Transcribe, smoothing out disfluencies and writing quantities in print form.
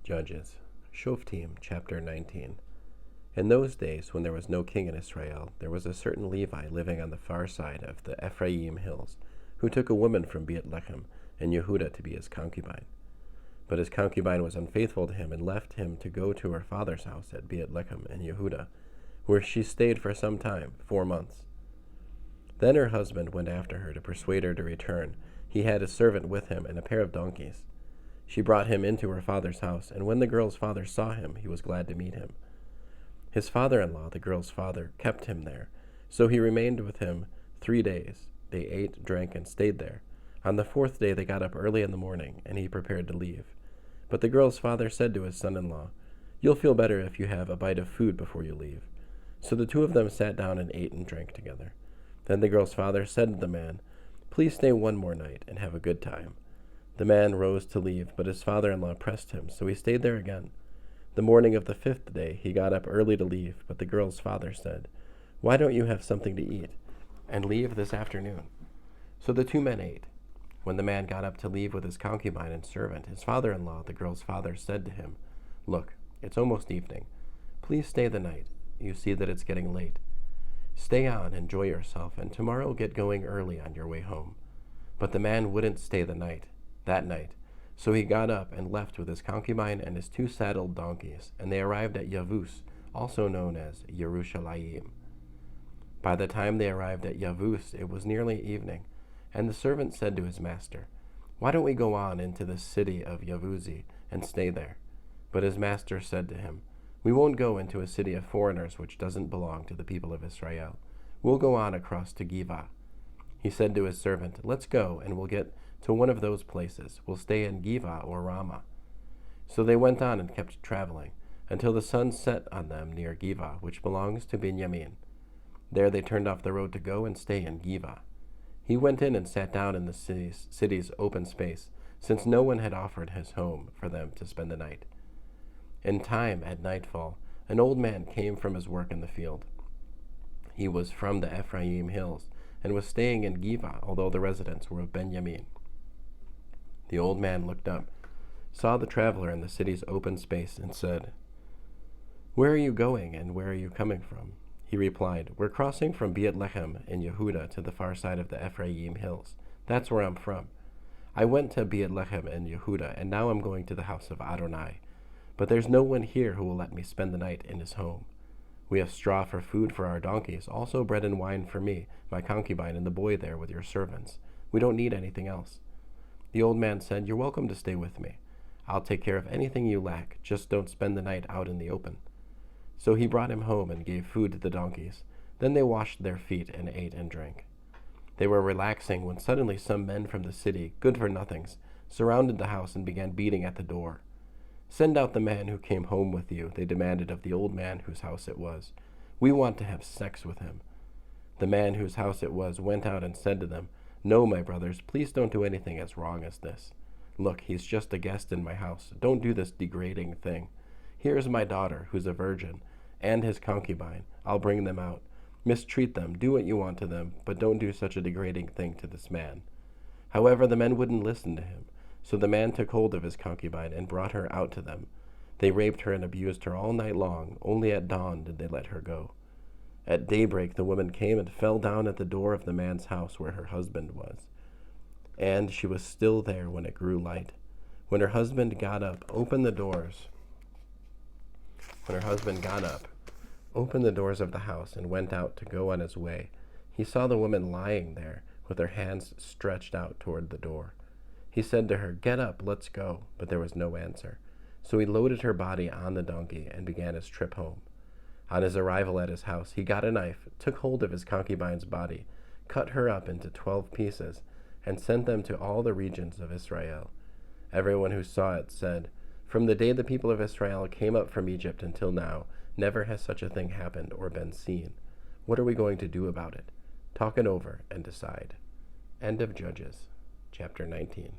Judges. Shof'tim, chapter 19. In those days, when there was no king in Israel, there was a certain Levi living on the far side of the Ephraim hills, who took a woman from Beit-Lechem in Yehuda to be his concubine. But his concubine was unfaithful to him and left him to go to her father's house at Beit-Lechem in Yehuda, where she stayed for some time, 4 months. Then her husband went after her to persuade her to return. He had a servant with him and a pair of donkeys. She brought him into her father's house, and when the girl's father saw him, he was glad to meet him. His father-in-law, the girl's father, kept him there, so he remained with him 3 days. They ate, drank, and stayed there. On the 4th day they got up early in the morning, and he prepared to leave. But the girl's father said to his son-in-law, "You'll feel better if you have a bite of food before you leave." So the two of them sat down and ate and drank together. Then the girl's father said to the man, "Please stay one more night and have a good time." The man rose to leave, but his father-in-law pressed him, so he stayed there again. The morning of the 5th day he got up early to leave, but the girl's father said, "Why don't you have something to eat and leave this afternoon?" So the two men ate. When the man got up to leave with his concubine and servant, his father-in-law, the girl's father, said to him, "Look, it's almost evening. Please stay the night. You see that it's getting late. Stay on, enjoy yourself, and tomorrow get going early on your way home." But the man wouldn't stay that night. So he got up and left with his concubine and his 2 saddled donkeys, and they arrived at Yavuz, also known as Yerushalayim. By the time they arrived at Yavuz, it was nearly evening, and the servant said to his master, "Why don't we go on into the city of Yavuzi and stay there?" But his master said to him, "We won't go into a city of foreigners which doesn't belong to the people of Israel. We'll go on across to Giva." He said to his servant, "Let's go, and we'll get to one of those places. We'll stay in Giva or Ramah." So they went on and kept traveling, until the sun set on them near Giva, which belongs to Benjamin. There they turned off the road to go and stay in Giva. He went in and sat down in the city's open space, since no one had offered his home for them to spend the night. In time, at nightfall, an old man came from his work in the field. He was from the Ephraim hills, and was staying in Giva, although the residents were of Benjamin. The old man looked up, saw the traveler in the city's open space, and said, "Where are you going, and where are you coming from?" He replied, "We're crossing from Beit-Lechem in Yehuda to the far side of the Ephraim hills. That's where I'm from. I went to Beit-Lechem in Yehuda, and now I'm going to the house of Adonai. But there's no one here who will let me spend the night in his home. We have straw for food for our donkeys, also bread and wine for me, my concubine, and the boy there with your servants. We don't need anything else." The old man said, "You're welcome to stay with me. I'll take care of anything you lack, just don't spend the night out in the open." So he brought him home and gave food to the donkeys. Then they washed their feet and ate and drank. They were relaxing when suddenly some men from the city, good-for-nothings, surrounded the house and began beating at the door. "Send out the man who came home with you," they demanded of the old man whose house it was. "We want to have sex with him." The man whose house it was went out and said to them, "No, my brothers, please don't do anything as wrong as this. Look, he's just a guest in my house. Don't do this degrading thing. Here's my daughter, who's a virgin, and his concubine. I'll bring them out. Mistreat them, do what you want to them, but don't do such a degrading thing to this man." However, the men wouldn't listen to him. So the man took hold of his concubine and brought her out to them. They raped her and abused her all night long. Only at dawn did they let her go. At daybreak the woman came and fell down at the door of the man's house where her husband was. And she was still there when it grew light. When her husband got up, opened the doors of the house and went out to go on his way, he saw the woman lying there with her hands stretched out toward the door. He said to her, "Get up, let's go," but there was no answer. So he loaded her body on the donkey and began his trip home. On his arrival at his house, he got a knife, took hold of his concubine's body, cut her up into 12 pieces, and sent them to all the regions of Israel. Everyone who saw it said, "From the day the people of Israel came up from Egypt until now, never has such a thing happened or been seen. What are we going to do about it? Talk it over and decide." End of Judges, chapter 19.